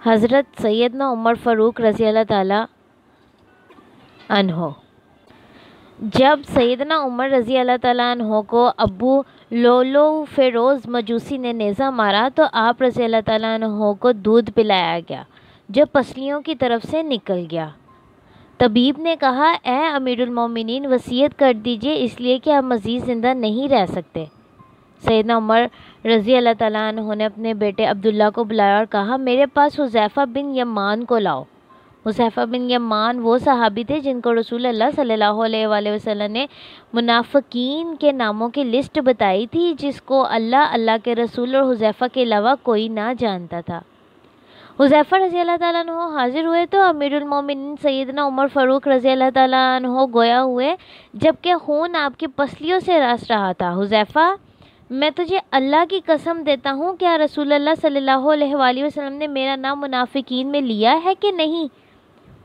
हज़रत सैयदना उमर फ़ारूक रज़ी अल्लाह ताला अन्हो। जब सैयदना उमर रज़ी अल्लाह ताला अन्हो को अबू लोलो फ़ेरोज़ मजूसी ने नेज़ा मारा तो आप रज़ी अल्लाह ताला अन्हो को दूध पिलाया गया जो पसलियों की तरफ से निकल गया। तबीब ने कहा, ए अमीरुल मोमिनीन, वसीयत कर दीजिए इसलिए कि आप मज़ीद ज़िंदा नहीं रह सकते। सैयदना उमर रज़ी अल्लाह ताला अन्हो ने अपने बेटे अब्दुल्ला को बुलाया और कहा, मेरे पास हुज़ैफ़ा बिन यमान को लाओ। हुज़ैफ़ा बिन यमान वो सहाबी थे जिनको रसूल अल्लाह सल्लल्लाहु अलैहि वसल्लम ने मुनाफ़िकीन के नामों की लिस्ट बताई थी, जिसको अल्लाह के रसूल और हुज़ैफ़ा के अलावा कोई ना जानता था। हुज़ैफ़ा रज़ी अल्लाह ताला अन्हो हाजिर हुए तो अमीरुल मोमिनीन सैयदना उमर फ़ारूक रज़ी अल्लाह ताला अन्हो गोया हुए, जबकि खून आपकी पसलियों से रस रहा था। हुज़ैफ़ा, मैं तुझे अल्लाह की कसम देता हूँ, क्या रसूल अल्लाह सल्लल्लाहु अलैहि वसल्लम ने मेरा नाम मुनाफिकीन में लिया है कि नहीं?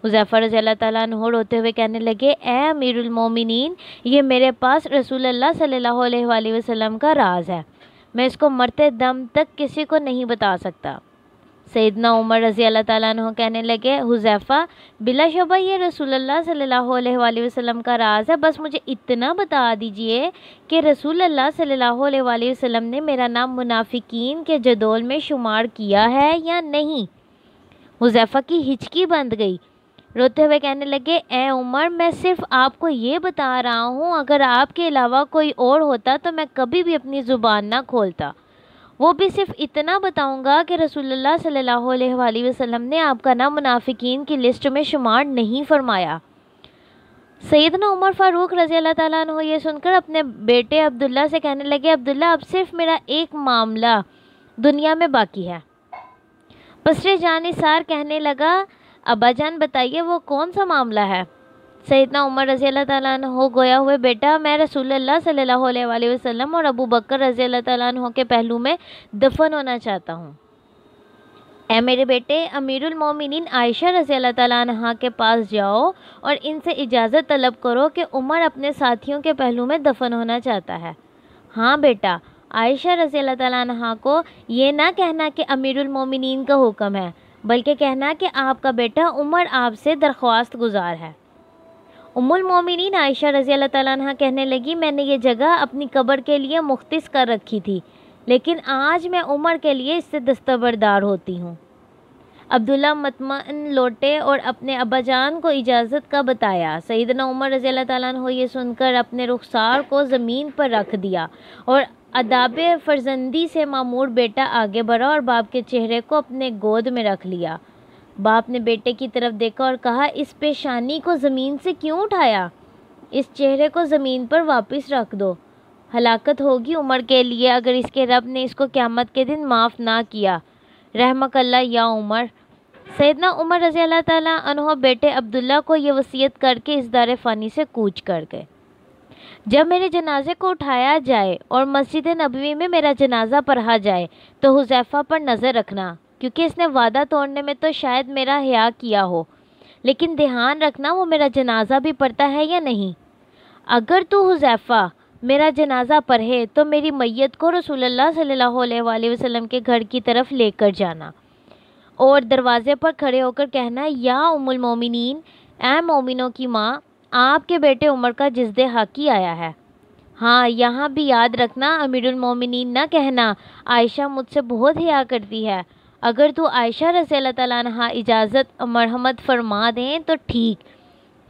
हुज़ैफ़ा रज़ी अल्लाह ताला अन्हो रोते हुए कहने लगे, ए अमीरुल मोमिनीन, ये मेरे पास रसूल अल्लाह सल्लल्लाहु अलैहि वसल्लम का राज है, मैं इसको मरते दम तक किसी को नहीं बता सकता। सैयदना उमर रज़ी अल्लाह ताला अन्हो कहने लगे, हुज़ैफ़ा, बिलाशुबा ये रसूल अल्लाह सल्लल्लाहु अलैहि वसल्लम का राज है, बस मुझे इतना बता दीजिए कि रसूल अल्लाह सल्लल्लाहु अलैहि वसल्लम ने मेरा नाम मुनाफिकीन के जदोल में शुमार किया है या नहीं? हुज़ैफ़ा की हिचकी बंद गई, रोते हुए कहने लगे, ए उमर, मैं सिर्फ़ आपको ये बता रहा हूँ, अगर आपके अलावा कोई और होता तो मैं कभी भी अपनी ज़ुबान ना खोलता, वो भी सिर्फ इतना बताऊंगा कि रसूलुल्लाह सल्लल्लाहु अलैहि वसल्लम ने आपका नाम मुनाफिकीन की लिस्ट में शुमार नहीं फरमाया। सैयदना उमर फ़ारूक रज़ी अल्लाह ताला अन्हो ये सुनकर अपने बेटे अब्दुल्ला से कहने लगे, अब्दुल्ला, अब सिर्फ मेरा एक मामला दुनिया में बाकी है। पसरे जानिसार कहने लगा, अब्बा जान बताइए वो कौन सा मामला है? सैयदना उमर रज़ी अल्लाह ताला अन्हो गोया हुए, बेटा, मैं रसूलुल्लाह सल्लल्लाहु अलैहि वसल्लम और अबू बकर रज़ी अल्लाह ताला अन्हो के पहलू में दफन होना चाहता हूँ। ऐ मेरे बेटे, अमीरुल मोमिनीन आयशा रज़ी अल्लाह ताला अन्हा के पास जाओ और इनसे इजाज़त तलब करो कि उमर अपने साथियों के पहलू में दफन होना चाहता है। हाँ बेटा, आयशा रज़ी अल्लाह ताला अन्हा को ये ना कहना कि अमीरुल मोमिनीन का हुक्म है, बल्कि कहना कि आपका बेटा उमर आपसे दरख्वास्त गुजार है। उम्मुल मोमिनीन आयशा रज़ी अल्लाह ताला अन्हा कहने लगी, मैंने ये जगह अपनी कब्र के लिए मुख्तिस कर रखी थी, लेकिन आज मैं उमर के लिए इससे दस्तबरदार होती हूँ। अब्दुल्ला मतमन लौटे और अपने अब्बाजान को इजाज़त का बताया। सैयदना उमर रज़ी अल्लाह ताला अन्हो ये सुनकर अपने रुखसार को ज़मीन पर रख दिया और अदाब फ़र्जंदी से मामूर बेटा आगे बढ़ा और बाप के चेहरे को अपने गोद में रख लिया। बाप ने बेटे की तरफ देखा और कहा, इस पेशानी को ज़मीन से क्यों उठाया? इस चेहरे को ज़मीन पर वापस रख दो, हलाकत होगी उमर के लिए अगर इसके रब ने इसको क़यामत के दिन माफ़ ना किया। रहमक अल्लाह या उमर। सैयदना उमर रज़ी अल्लाह ताला अन्हो बेटे अब्दुल्ला को ये वसीयत करके इस दारे फ़ानी से कूच कर गए, जब मेरे जनाजे को उठाया जाए और मस्जिद नबवी में मेरा जनाजा पढ़ा जाए तो हुज़ैफ़ा पर नज़र रखना, क्योंकि इसने वादा तोड़ने में तो शायद मेरा हया किया हो, लेकिन ध्यान रखना वो मेरा जनाजा भी पढ़ता है या नहीं। अगर तू हुज़ैफ़ा मेरा जनाजा पढ़े तो मेरी मैयत को रसूलुल्लाह सल्लल्लाहु अलैहि वसल्लम के घर की तरफ लेकर जाना और दरवाज़े पर खड़े होकर कहना, या उम्मुल मोमिनीन, ए मोमिनों की माँ, आपके बेटे उमर का जिस्दे हक़ी आया है। हाँ, यहाँ भी याद रखना, अमीरुल मोमिनीन ना कहना, आयशा मुझसे बहुत हया करती है। अगर तू आयशा रज़ी अल्लाह ताला अन्हा इजाज़त मरहमत फरमा दें तो ठीक,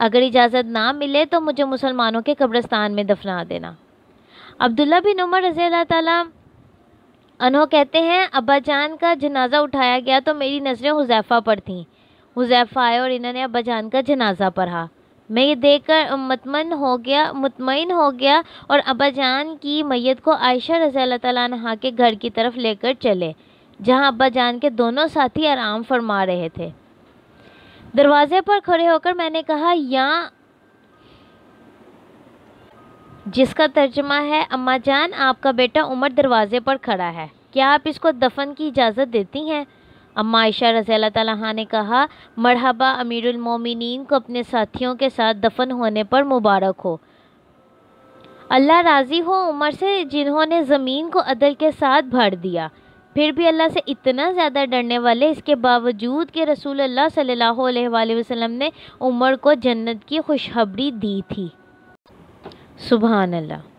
अगर इजाज़त ना मिले तो मुझे मुसलमानों के कब्रिस्तान में दफना देना। अब्दुल्ला बिन उमर रज़ी अल्लाह ताला अन्हो कहते हैं, अब्बा जान का जनाजा उठाया गया तो मेरी नज़रें हुज़ैफ़ा पर थीं। हुज़ैफ़ा आए और इन्होंने अब्बा जान का जनाजा पढ़ा। मैं ये देखकर मुतमईन हो गया और अब्बा जान की मैयत को आयशा रज़ी अल्लाह ताला अन्हा के घर की तरफ लेकर चले, जहाँ अब्बा जान के दोनों साथी आराम फरमा रहे थे। दरवाज़े पर खड़े होकर मैंने कहा, या, जिसका तर्जुमा है, अम्मा जान, आपका बेटा उमर दरवाज़े पर खड़ा है, क्या आप इसको दफन की इजाज़त देती हैं? अम्मा आयशा रज़ी अल्लाह ताला अन्हा ने कहा, मरहबा, अमीरुल मोमिनीन को अपने साथियों के साथ दफन होने पर मुबारक हो। अल्लाह राज़ी हो उमर से जिन्होंने ज़मीन को अदल के साथ भर दिया। پھر بھی اللہ سے اتنا زیادہ ڈرنے والے، اس کے باوجود کہ رسول اللہ صلی اللہ علیہ وآلہ وسلم نے عمر کو جنت کی خوشخبری دی تھی۔ سبحان اللہ۔